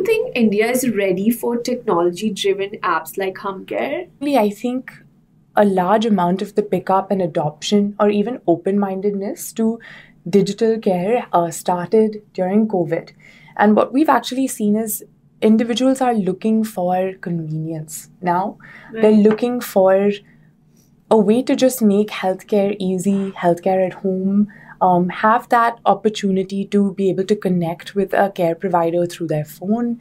think India is ready for technology-driven apps like Hummcare? I think a large amount of the pickup and adoption or even open-mindedness to digital care started during COVID. And what we've actually seen is individuals are looking for convenience now. Right. They're looking for a way to just make healthcare easy, healthcare at home, have that opportunity to be able to connect with a care provider through their phone.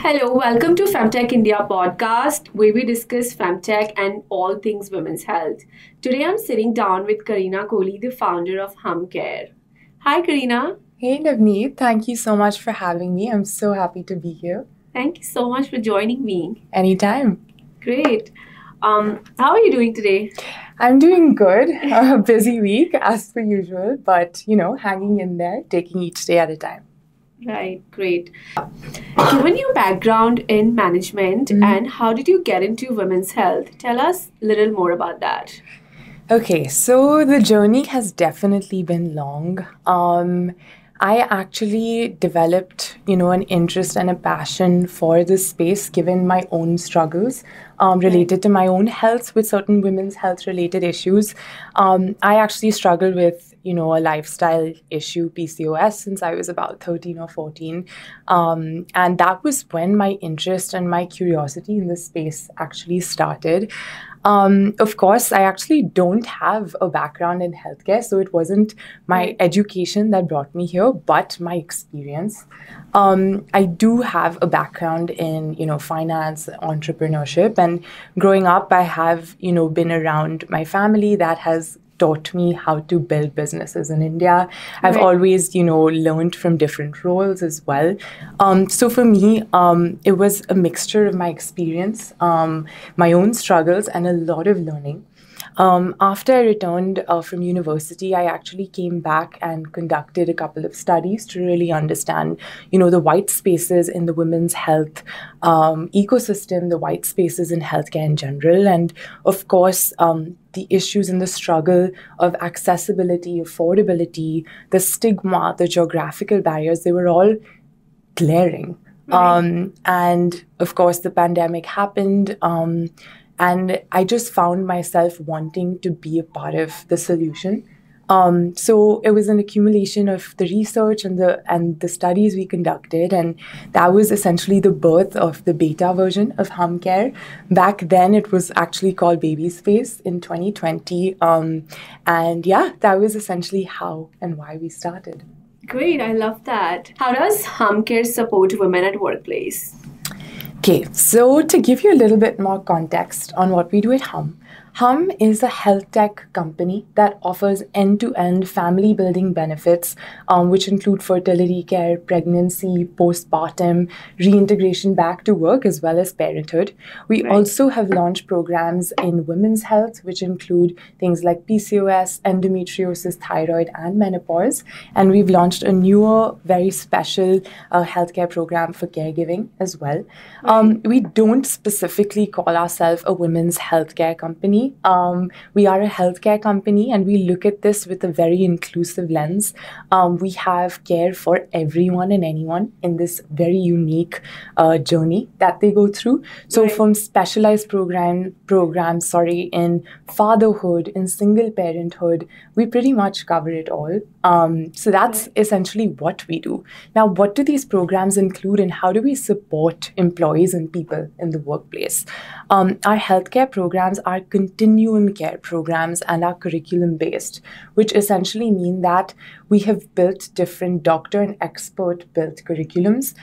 Hello, welcome to Femtech India podcast, where we discuss Femtech and all things women's health. Today I'm sitting down with Carina, the founder of Hummcare. Hi, Carina. Hey, Navneet. Thank you so much for having me. I'm so happy to be here. Thank you so much for joining me. Anytime. Great. How are you doing today? I'm doing good. A busy week as per usual, but hanging in there, taking each day at a time. Right, great. Given your background in management and how did you get into women's health? Tell us a little more about that. Okay, so the journey has definitely been long. I actually developed, an interest and a passion for this space given my own struggles related to my own health with certain women's health related issues. I actually struggled with, a lifestyle issue, PCOS, since I was about 13 or 14. And that was when my interest and my curiosity in this space actually started. Of course, I actually don't have a background in healthcare, so it wasn't my education that brought me here, but my experience. I do have a background in, finance, entrepreneurship, and growing up, I have, been around my family that has taught me how to build businesses in India. I've always, learned from different roles as well. So for me, it was a mixture of my experience, my own struggles, and a lot of learning. After I returned from university, I actually came back and conducted a couple of studies to really understand, the white spaces in the women's health ecosystem, the white spaces in healthcare in general, and of course, the issues and the struggle of accessibility, affordability, the stigma, the geographical barriers, they were all glaring. And of course, the pandemic happened. And I just found myself wanting to be a part of the solution. So it was an accumulation of the research and the studies we conducted, and that was essentially the birth of the beta version of Hummcare. Back then, it was actually called Baby Space in 2020, and yeah, that was essentially how and why we started. Great, I love that. How does Hummcare support women at workplace? Okay, so to give you a little bit more context on what we do at Hum is a health tech company that offers end-to-end family building benefits, which include fertility care, pregnancy, postpartum, reintegration back to work, as well as parenthood. We also have launched programs in women's health, which include things like PCOS, endometriosis, thyroid, and menopause. And we've launched a newer, very special healthcare program for caregiving as well. We don't specifically call ourselves a women's healthcare company. We are a healthcare company, and we look at this with a very inclusive lens. We have care for everyone and anyone in this very unique journey that they go through. So from specialized programs, in fatherhood, in single parenthood, we pretty much cover it all. So that's essentially what we do. Now, what do these programs include, and how do we support employees and people in the workplace? Our healthcare programs are continuum care programs and are curriculum-based, which essentially mean that we have built different doctor and expert-built curriculums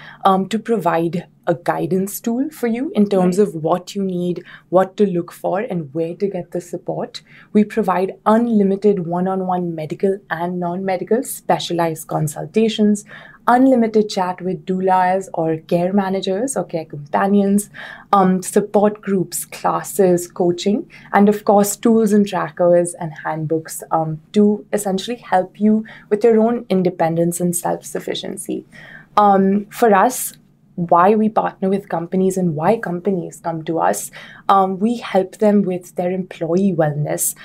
to provide a guidance tool for you in terms of what you need, what to look for, and where to get the support. We provide unlimited one-on-one medical and non-medical specialized consultations, unlimited chat with doulas or care managers or care companions, support groups, classes, coaching, and of course, tools and trackers and handbooks to essentially help you with your own independence and self-sufficiency. For us, why we partner with companies and why companies come to us. We help them with their employee wellness.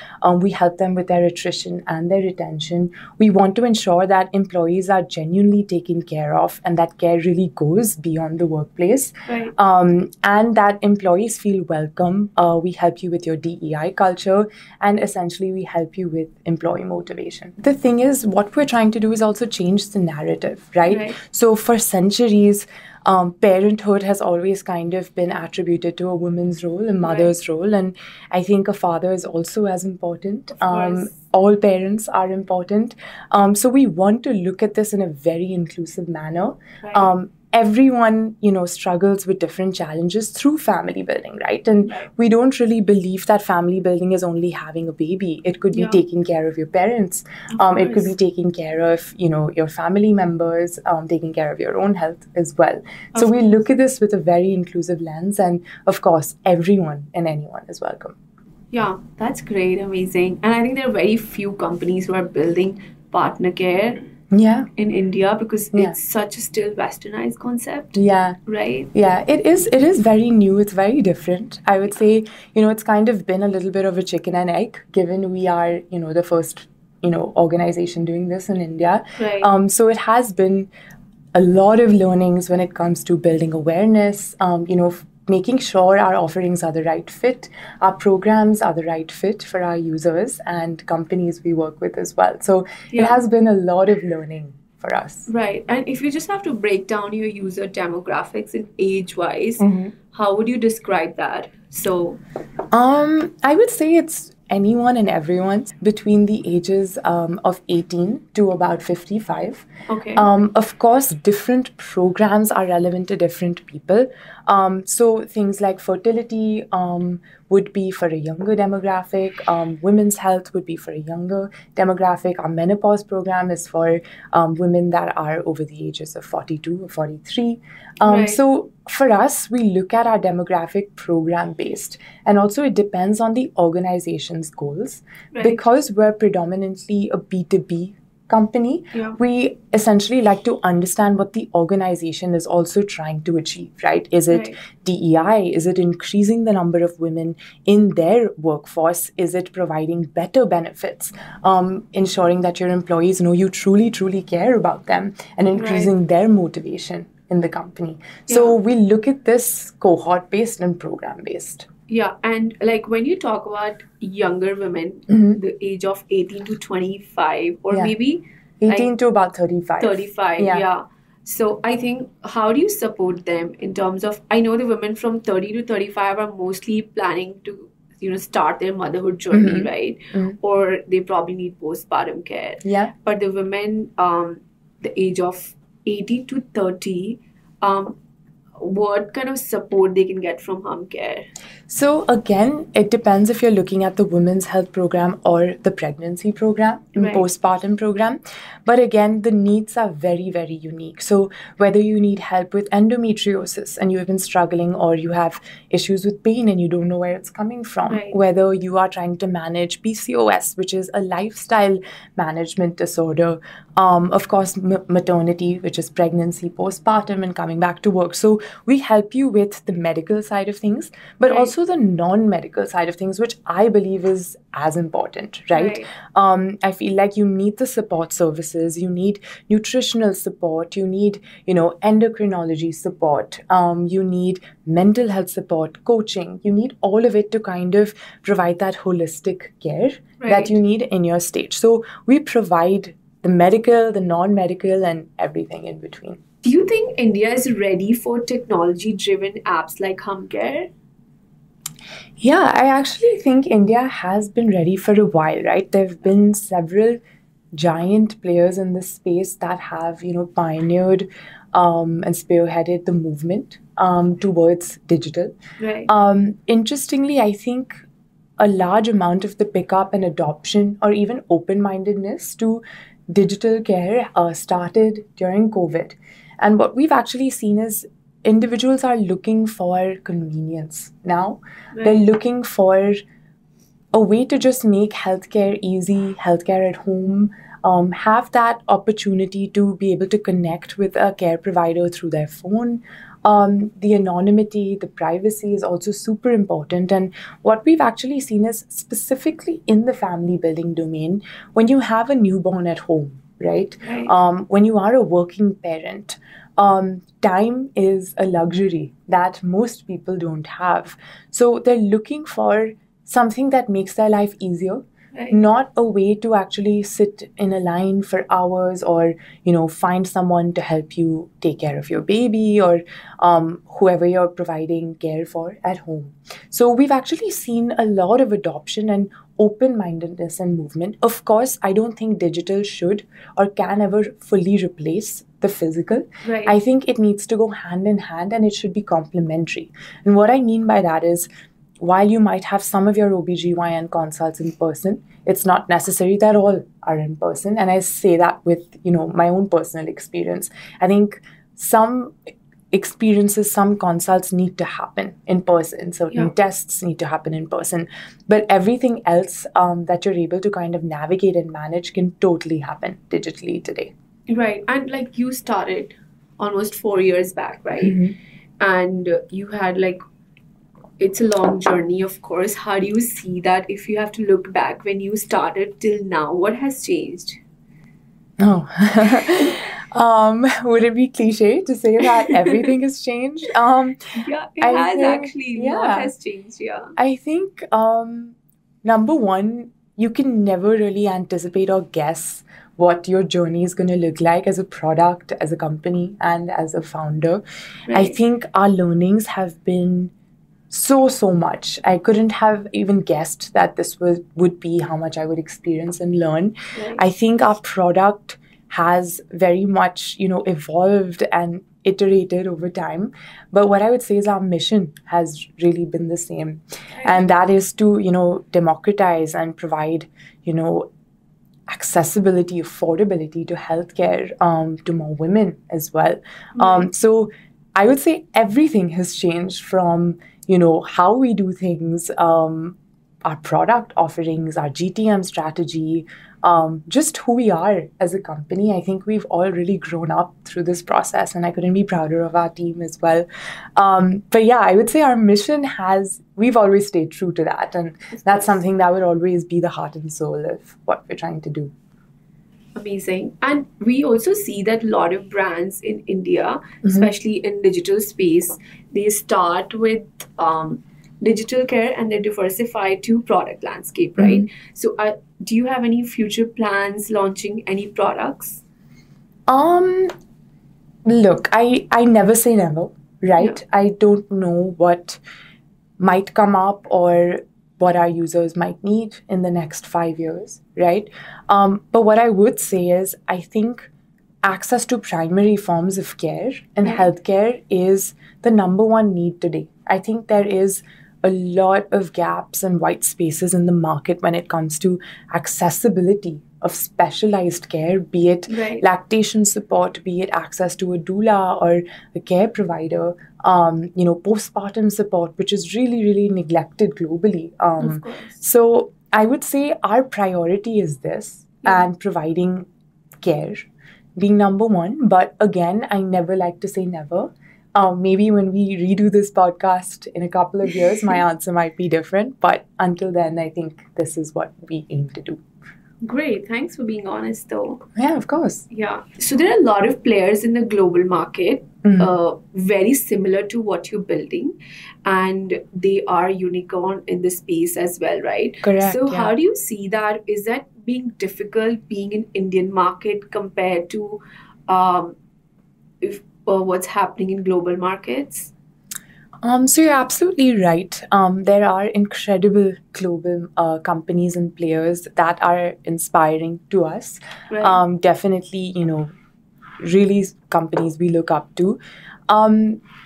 We help them with their attrition and their retention. We want to ensure that employees are genuinely taken care of and that care really goes beyond the workplace. Right. And that employees feel welcome. We help you with your DEI culture, and essentially we help you with employee motivation. The thing is, what we're trying to do is also change the narrative, right? So for centuries, parenthood has always kind of been attributed to a woman's role, a mother's role, and I think a father is also as important. All parents are important. So we want to look at this in a very inclusive manner. Everyone, struggles with different challenges through family building, right? And we don't really believe that family building is only having a baby. It could be taking care of your parents. It could be taking care of, your family members, taking care of your own health as well. So we look at this with a very inclusive lens, and of course, everyone and anyone is welcome. Yeah, that's great, amazing. And I think there are very few companies who are building partner care in India, because it's such a still westernized concept. Right? Yeah, it is very new. It's very different. I would say, it's kind of been a little bit of a chicken and egg, given we are, the first, organization doing this in India. Right. So it has been a lot of learnings when it comes to building awareness, making sure our offerings are the right fit, our programs are the right fit for our users and companies we work with as well. So it has been a lot of learning for us. Right. And if you just have to break down your user demographics in age-wise, how would you describe that? So, I would say it's anyone and everyone between the ages of 18 to about 55. Okay. Of course, different programs are relevant to different people. So things like fertility would be for a younger demographic. Women's health would be for a younger demographic. Our menopause program is for women that are over the ages of 42 or 43. So for us, we look at our demographic program based, and also it depends on the organization's goals. Because we're predominantly a B2B company, we essentially like to understand what the organization is also trying to achieve, right? Is it DEI? Is it increasing the number of women in their workforce? Is it providing better benefits? Ensuring that your employees know you truly, truly care about them and increasing their motivation in the company. So we look at this cohort-based and program-based. Yeah, and like when you talk about younger women, the age of 18 to 25 or maybe 18 to about 35. 35, yeah. So I think, how do you support them in terms of, I know the women from 30 to 35 are mostly planning to, start their motherhood journey, right? Or they probably need postpartum care. But the women, the age of 18 to 30, what kind of support they can get from Hummcare? So again, it depends if you're looking at the women's health program or the pregnancy program, postpartum program. But again, the needs are very, very unique. So whether you need help with endometriosis and you've been struggling, or you have issues with pain and you don't know where it's coming from, whether you are trying to manage PCOS, which is a lifestyle management disorder, of course, maternity, which is pregnancy, postpartum, and coming back to work. So we help you with the medical side of things, but also the non-medical side of things, which I believe is as important, right? I feel like you need the support services, you need nutritional support, you need, endocrinology support, you need mental health support, coaching, you need all of it to kind of provide that holistic care that you need in your stage. So we provide the medical, the non-medical, and everything in between. Do you think India is ready for technology-driven apps like Hummcare? Yeah, I actually think India has been ready for a while, right? There have been several giant players in this space that have, pioneered and spearheaded the movement towards digital. Interestingly, I think a large amount of the pickup and adoption, or even open-mindedness to digital care started during COVID. And what we've actually seen is individuals are looking for convenience now. They're looking for a way to just make healthcare easy, healthcare at home, have that opportunity to be able to connect with a care provider through their phone. The anonymity, the privacy is also super important. And what we've actually seen is specifically in the family building domain, when you have a newborn at home, right? When you are a working parent, time is a luxury that most people don't have. So they're looking for something that makes their life easier. Not a way to actually sit in a line for hours or, find someone to help you take care of your baby or whoever you're providing care for at home. So we've actually seen a lot of adoption and open-mindedness and movement. Of course, I don't think digital should or can ever fully replace the physical. I think it needs to go hand in hand and it should be complementary. And what I mean by that is, while you might have some of your OBGYN consults in person, it's not necessary that all are in person. And I say that with, my own personal experience. I think some experiences, some consults need to happen in person. Certain tests need to happen in person. But everything else that you're able to kind of navigate and manage can totally happen digitally today. Right. And like you started almost 4 years back, right? And you had it's a long journey, of course. How do you see that if you have to look back when you started till now? What has changed? Oh, would it be cliche to say that everything has changed? Yeah, it has actually. What has changed? Yeah. I think, number one, you can never really anticipate or guess what your journey is going to look like as a product, as a company, and as a founder. I think our learnings have been so much. I couldn't have even guessed that this would be how much I would experience and learn. I think our product has very much, evolved and iterated over time. But what I would say is our mission has really been the same. And that is to, democratize and provide, accessibility, affordability to healthcare to more women as well. So I would say everything has changed from how we do things, our product offerings, our GTM strategy, just who we are as a company. I think we've all really grown up through this process, and I couldn't be prouder of our team as well. But yeah, I would say our mission we've always stayed true to that. And that's something that would always be the heart and soul of what we're trying to do. Amazing. And we also see that a lot of brands in India, especially in digital space, they start with digital care and they diversify to product landscape, right? So do you have any future plans launching any products? Look, I never say never, right? I don't know what might come up or what our users might need in the next 5 years, right? But what I would say is, I think access to primary forms of care and healthcare is the number one need today. I think there is a lot of gaps and white spaces in the market when it comes to accessibility of specialized care, be it lactation support, be it access to a doula or a care provider, postpartum support, which is really neglected globally. So I would say our priority is this, and providing care being number one. But again, I never like to say never. Maybe when we redo this podcast in a couple of years, my answer might be different. But until then, I think this is what we aim to do. Great. Thanks for being honest, though. Yeah, of course. Yeah. So there are a lot of players in the global market, very similar to what you're building, and they are unicorn in the space as well, right? Correct. So how do you see that? Is that being difficult being in Indian market compared to what's happening in global markets? So you're absolutely right. There are incredible global companies and players that are inspiring to us. Definitely, really companies we look up to.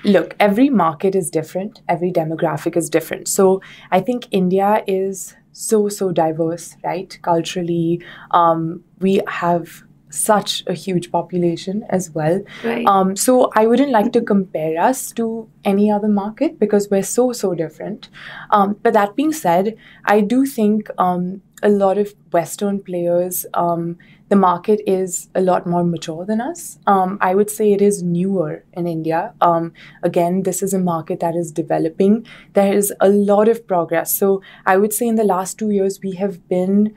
Look, every market is different. Every demographic is different. So I think India is so diverse, right? Culturally, we have such a huge population as well. Right. So I wouldn't like to compare us to any other market because we're so different. But that being said, I do think a lot of Western players, the market is a lot more mature than us. I would say it is newer in India. Again, this is a market that is developing. There is a lot of progress. So I would say in the last 2 years, we have been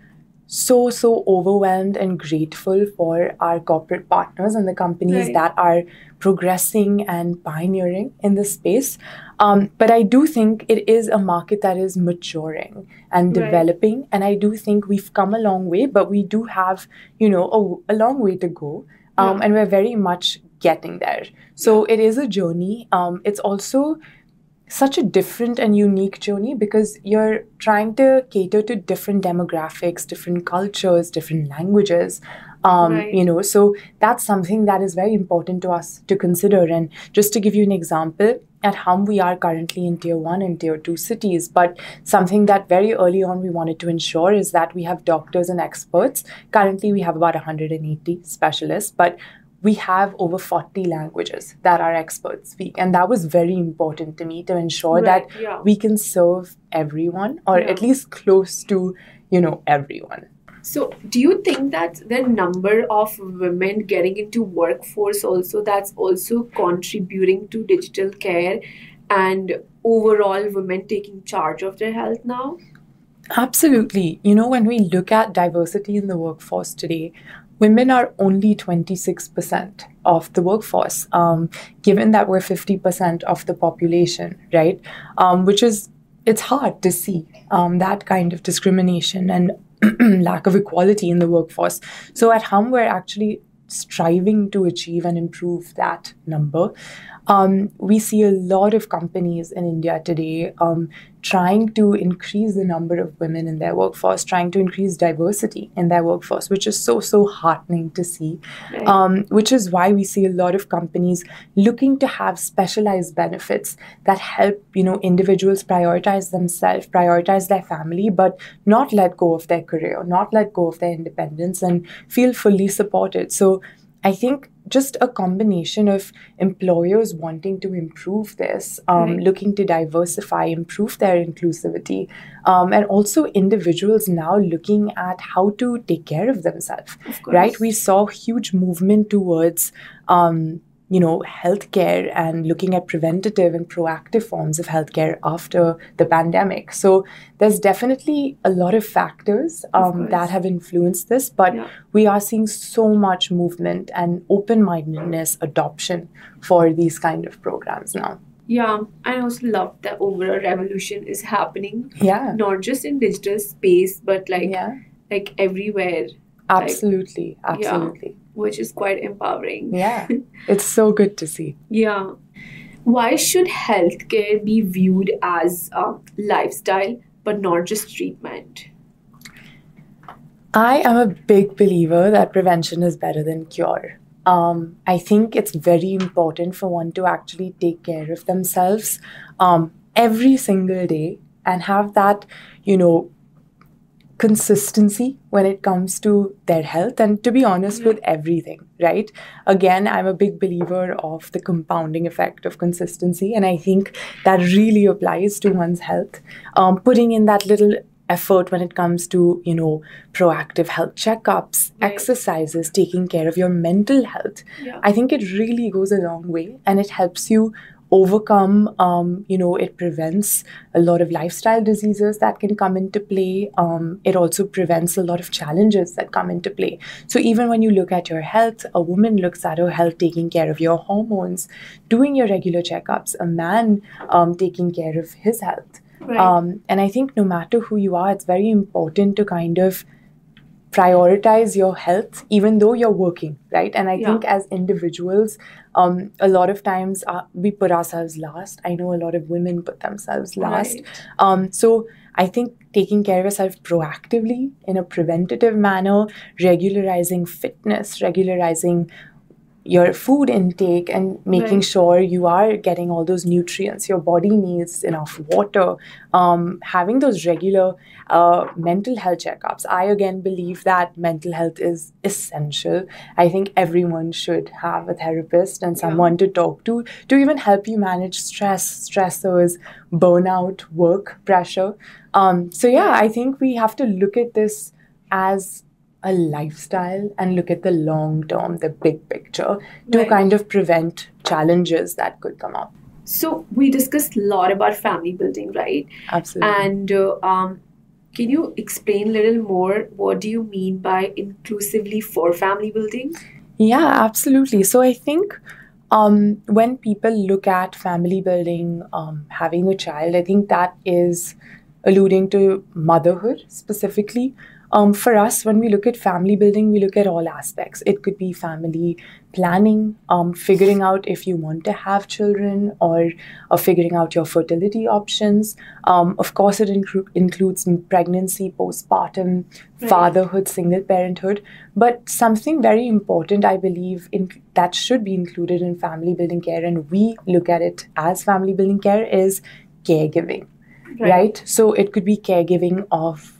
so overwhelmed and grateful for our corporate partners and the companies Right. that are progressing and pioneering in this space. But I do think it is a market that is maturing and Right. developing. And I do think we've come a long way, but we do have, a long way to go. Yeah. And we're very much getting there. So it is a journey. It's also such a different and unique journey because you're trying to cater to different demographics, different cultures, different languages. Right. So that's something that is very important to us to consider. And just to give you an example, at Hum, we are currently in tier 1 and tier 2 cities. But something that very early on we wanted to ensure is that we have doctors and experts. Currently, we have about 180 specialists, but we have over 40 languages that our experts speak. And that was very important to me to ensure Right. that Yeah. we can serve everyone or Yeah. at least close to, everyone. So, do you think that the number of women getting into workforce also that's also contributing to digital care and overall women taking charge of their health now? Absolutely. When we look at diversity in the workforce today, women are only 26% of the workforce, given that we're 50% of the population, right? It's hard to see that kind of discrimination and lack of equality in the workforce. So at Hum, we're actually striving to achieve and improve that number. We see a lot of companies in India today trying to increase the number of women in their workforce, trying to increase diversity in their workforce, which is so heartening to see. Right. Which is why we see a lot of companies looking to have specialized benefits that help, individuals prioritize themselves, prioritize their family, but not let go of their career, not let go of their independence and feel fully supported. So I think just a combination of employers wanting to improve this, Right. looking to diversify, improve their inclusivity, and also individuals now looking at how to take care of themselves, Of course. right? We saw huge movement towards healthcare and looking at preventative and proactive forms of healthcare after the pandemic. So there's definitely a lot of factors that have influenced this, but Yeah. we are seeing so much movement and open-mindedness adoption for these kind of programs now. Yeah, I also love that overall revolution is happening, Yeah, not just in digital space, but yeah, like everywhere, absolutely, absolutely. which is quite empowering. Yeah, it's so good to see. Yeah. Why should healthcare be viewed as a lifestyle but not just treatment? I am a big believer that prevention is better than cure. I think it's very important for one to actually take care of themselves every single day and have that, consistency when it comes to their health and, to be honest, with everything, right? Again, I'm a big believer of the compounding effect of consistency, and I think that really applies to one's health. Putting in that little effort when it comes to, proactive health checkups, Right. exercises, taking care of your mental health. Yeah. I think it really goes a long way and it helps you overcome, it prevents a lot of lifestyle diseases that can come into play. It also prevents a lot of challenges that come into play. So even when you look at your health, a woman looks at her health, taking care of your hormones, doing your regular checkups, a man taking care of his health. Right. And I think no matter who you are, it's very important to kind of prioritize your health, even though you're working, right? And I think as individuals, a lot of times we put ourselves last. I know a lot of women put themselves last. Right. So I think taking care of yourself proactively in a preventative manner, regularizing fitness, regularizing your food intake and making Right. sure you are getting all those nutrients, your body needs enough water, having those regular mental health checkups. I again believe that mental health is essential. I think everyone should have a therapist and someone to talk to even help you manage stress, stressors, burnout, work pressure. So yeah, I think we have to look at this as a lifestyle and look at the long term, the big picture, to Right. kind of prevent challenges that could come up. So we discussed a lot about family building, right? Absolutely. And can you explain a little more? What do you mean by inclusively for family building? Yeah, absolutely. So I think when people look at family building, having a child, I think that is alluding to motherhood specifically. For us, when we look at family building, we look at all aspects. It could be family planning, figuring out if you want to have children, or figuring out your fertility options. Of course, it includes pregnancy, postpartum, fatherhood, single parenthood. But something very important, I believe, that should be included in family building care, and we look at it as family building care, is caregiving, right? So it could be caregiving of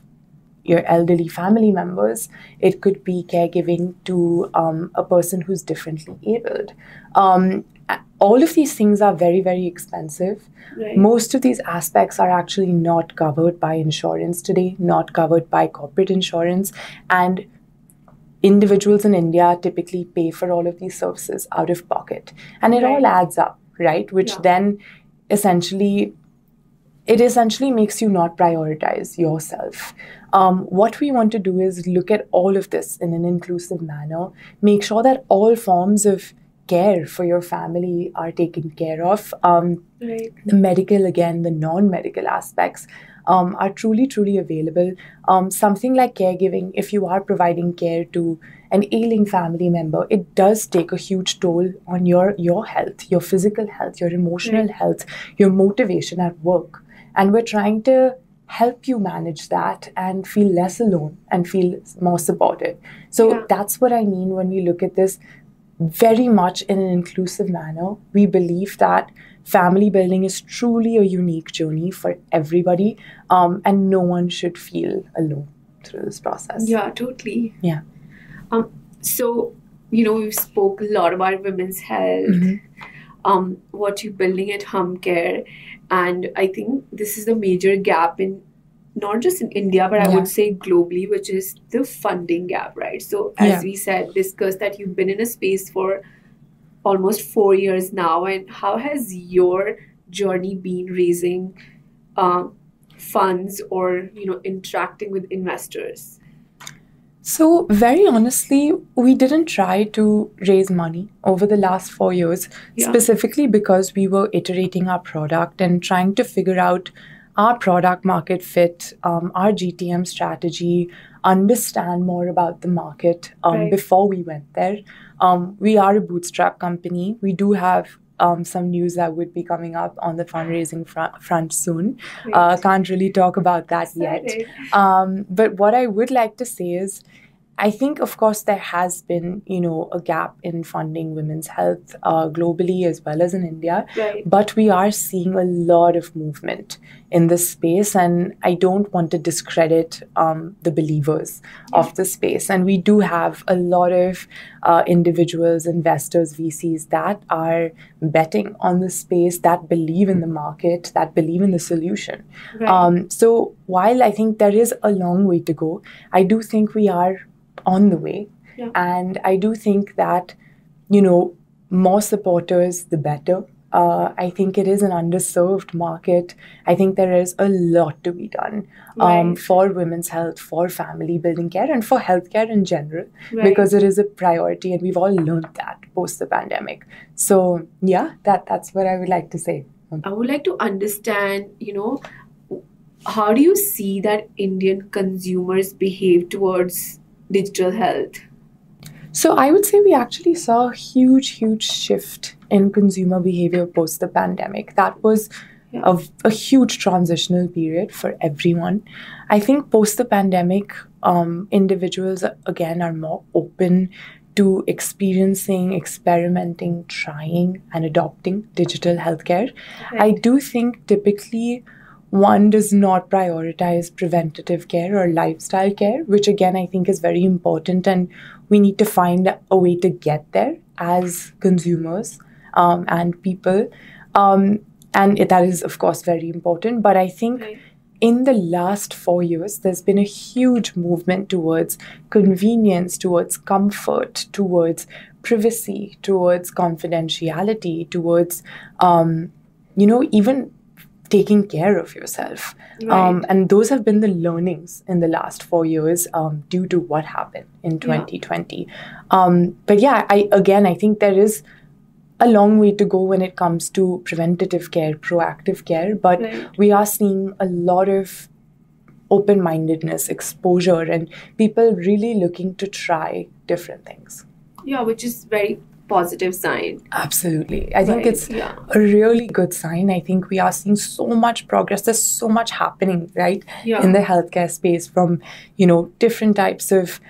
your elderly family members. It could be caregiving to a person who's differently abled. All of these things are very, very expensive. Right. Most of these aspects are actually not covered by insurance today, not covered by corporate insurance. And individuals in India typically pay for all of these services out of pocket. And it all adds up, right? Which then essentially makes you not prioritize yourself. What we want to do is look at all of this in an inclusive manner, make sure that all forms of care for your family are taken care of. The medical, again, the non-medical aspects are truly, truly available. Something like caregiving, if you are providing care to an ailing family member, it does take a huge toll on your health, your physical health, your emotional health, your motivation at work. And we're trying to help you manage that and feel less alone and feel more supported. So that's what I mean when we look at this very much in an inclusive manner. We believe that family building is truly a unique journey for everybody, and no one should feel alone through this process. Yeah, totally. Yeah. So, we've spoke a lot about women's health, what you're building at Hummcare. And I think this is the major gap in not just in India, but I would say globally, which is the funding gap, right? So as we said, discussed that you've been in a space for almost 4 years now. And how has your journey been raising funds or, interacting with investors? So very honestly, we didn't try to raise money over the last 4 years, specifically because we were iterating our product and trying to figure out our product market fit, our GTM strategy, understand more about the market before we went there. We are a bootstrap company. We do have some news that would be coming up on the fundraising front soon. Can't really talk about that yet. But what I would like to say is, I think, of course, there has been, a gap in funding women's health globally as well as in India. But we are seeing a lot of movement in this space, and I don't want to discredit the believers of the space. And we do have a lot of individuals, investors, VCs that are betting on the space, that believe in the market, that believe in the solution. So while I think there is a long way to go, I do think we are on the way. And I do think that, more supporters, the better. I think it is an underserved market. I think there is a lot to be done for women's health, for family building care, and for healthcare in general, because it is a priority, and we've all learned that post the pandemic. So yeah, that's what I would like to say. I would like to understand, how do you see that Indian consumers behave towards digital health? So I would say we actually saw a huge shift in consumer behavior post the pandemic. That was a huge transitional period for everyone. I think post the pandemic, individuals, again, are more open to experiencing, experimenting, trying, and adopting digital healthcare. Right. I do think typically one does not prioritize preventative care or lifestyle care, which again I think is very important, and we need to find a way to get there as consumers and people. That is, of course, very important. But I think Right. in the last 4 years, there's been a huge movement towards convenience, towards comfort, towards privacy, towards confidentiality, towards, even taking care of yourself. Right. And those have been the learnings in the last 4 years due to what happened in 2020. But yeah, I think there is a long way to go when it comes to preventative care, proactive care, but Right. we are seeing a lot of open-mindedness, exposure, and people really looking to try different things. Yeah, which is very positive sign. Absolutely. I think Right, it's yeah. a really good sign. I think we are seeing so much progress. There's so much happening, right, Yeah. in the healthcare space from, different types of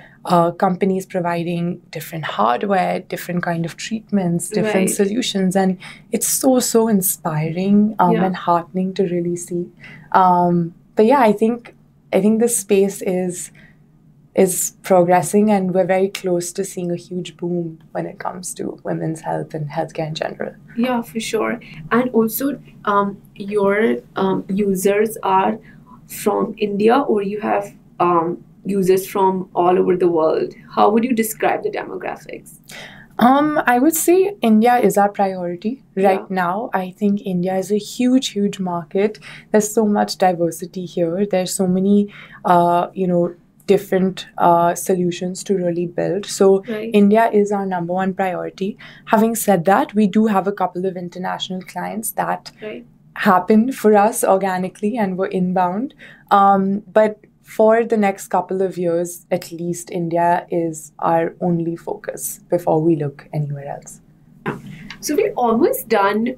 companies providing different hardware, different kind of treatments, different Right. solutions. And it's so inspiring Yeah. and heartening to really see. But yeah, I think this space is progressing, and we're very close to seeing a huge boom when it comes to women's health and healthcare in general. Yeah, for sure. And also, your users are from India, or you have users from all over the world. How would you describe the demographics? I would say India is our priority right Yeah. now. I think India is a huge market. There's so much diversity here. There's so many, different solutions to really build. So Right. India is our number one priority. Having said that, we do have a couple of international clients that Right. happened for us organically and were inbound. But for the next couple of years, at least, India is our only focus before we look anywhere else. So we're almost done,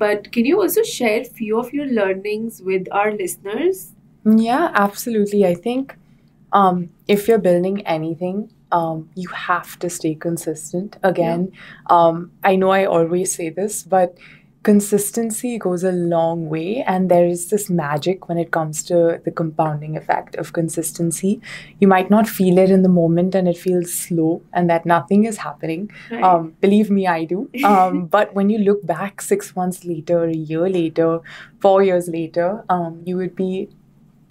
but can you also share a few of your learnings with our listeners? Yeah, absolutely. I think if you're building anything, you have to stay consistent. Again, I know I always say this, but consistency goes a long way, and there is this magic when it comes to the compounding effect of consistency. You might not feel it in the moment, and it feels slow and that nothing is happening. Right. Believe me, I do. But when you look back 6 months later, a year later, 4 years later, you would be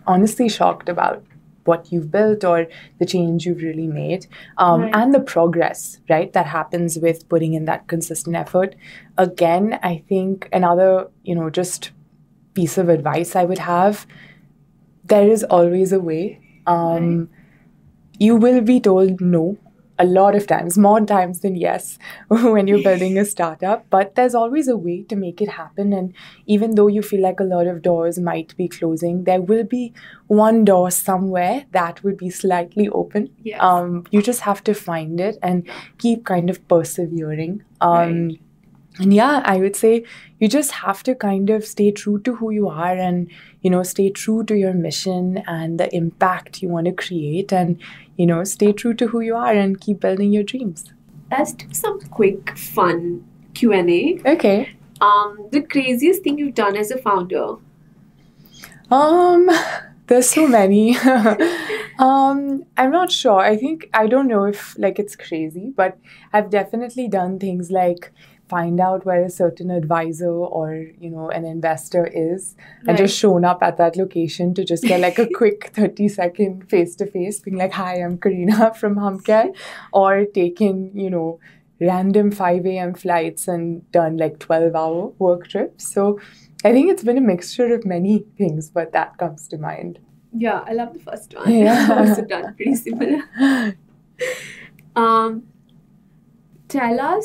honestly shocked about what you've built or the change you've really made, Right. and the progress, right, that happens with putting in that consistent effort. Again, I think another, just piece of advice I would have, there is always a way. Right. You will be told no a lot of times, more times than yes, when you're building a startup, but there's always a way to make it happen. And even though you feel like a lot of doors might be closing, there will be one door somewhere that would be slightly open. Yes. You just have to find it and keep kind of persevering. Right. And yeah, I would say you just have to kind of stay true to who you are and, stay true to your mission and the impact you want to create, and, stay true to who you are and keep building your dreams. Let's do some quick fun Q&A. Okay. The craziest thing you've done as a founder? There's so many. I'm not sure. I don't know if it's crazy, but I've definitely done things like find out where a certain advisor or an investor is, and just shown up at that location to just get a quick 30-second face-to-face being like, hi, I'm Carina from Hummcare, or taken random 5 a.m. flights and done 12-hour work trips. So I think it's been a mixture of many things, but that comes to mind. Yeah, I love the first one. Yeah. I've also done pretty similar. Tell our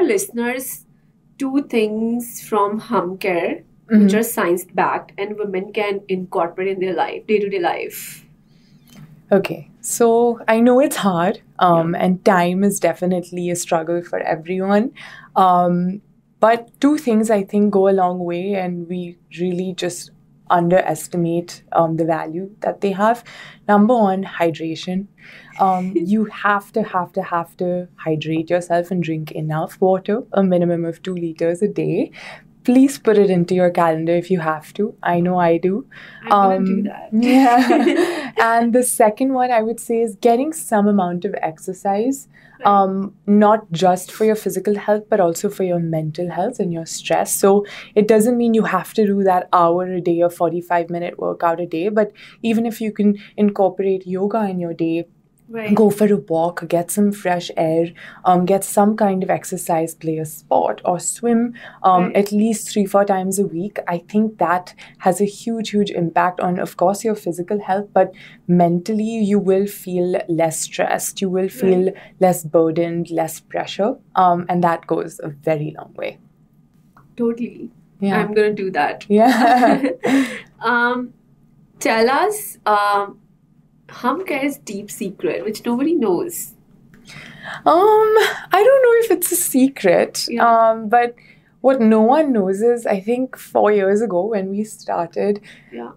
listeners 2 things from Hummcare which are science-backed and women can incorporate in their life, day-to-day life. Okay, so I know it's hard, and time is definitely a struggle for everyone. But 2 things I think go a long way, and we really just underestimate the value that they have. Number one, hydration. You have to hydrate yourself and drink enough water, a minimum of 2 liters a day. Please put it into your calendar if you have to. I know I do. I'm going to do that. Yeah. And the second one I would say is getting some amount of exercise, not just for your physical health, but also for your mental health and your stress. So it doesn't mean you have to do that hour a day or 45-minute workout a day, but even if you can incorporate yoga in your day, Right. go for a walk, get some fresh air, get some kind of exercise, play a sport or swim Right. at least 3-4 times a week. I think that has a huge impact on, of course, your physical health, but mentally you will feel less stressed, you will feel less burdened, less pressure, and that goes a very long way. Totally. Yeah. I'm going to do that. Yeah. Tell us Humcare's deep secret, which nobody knows. I don't know if it's a secret, Yeah. but what no one knows is, I think 4 years ago when we started, Yeah.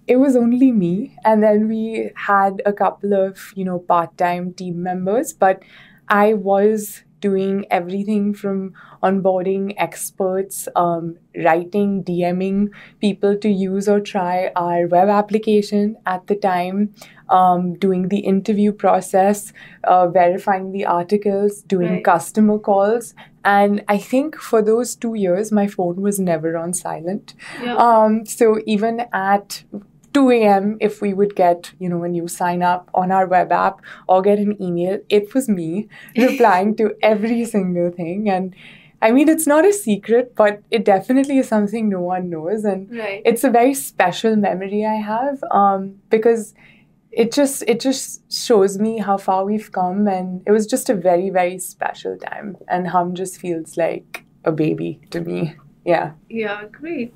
it was only me, and then we had a couple of, part-time team members, but I was doing everything from onboarding experts, writing, DMing people to use or try our web application at the time, doing the interview process, verifying the articles, doing customer calls. And I think for those 2 years, my phone was never on silent. Yeah. So even at 2 a.m., if we would get, a new sign up on our web app or get an email, it was me replying to every single thing. And I mean, it's not a secret, but it definitely is something no one knows. And it's a very special memory I have, because it just shows me how far we've come. And it was just a very, very special time. And Hum just feels like a baby to me. Yeah. Yeah, great.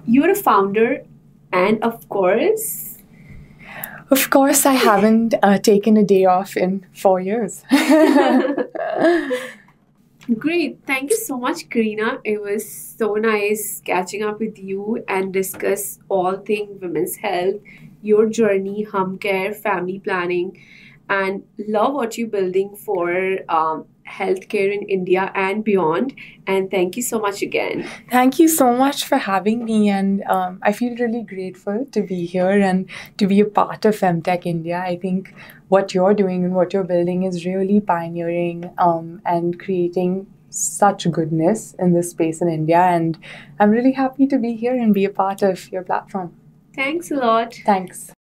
You're a founder. And of course, I haven't taken a day off in 4 years. Great. Thank you so much, Carina. It was so nice catching up with you and discuss all things women's health, your journey, Hummcare, family planning, and love what you're building for healthcare in India and beyond. And thank you so much again. Thank you so much for having me. And I feel really grateful to be here and to be a part of Femtech India. I think what you're doing and what you're building is really pioneering and creating such goodness in this space in India. And I'm really happy to be here and be a part of your platform. Thanks a lot. Thanks.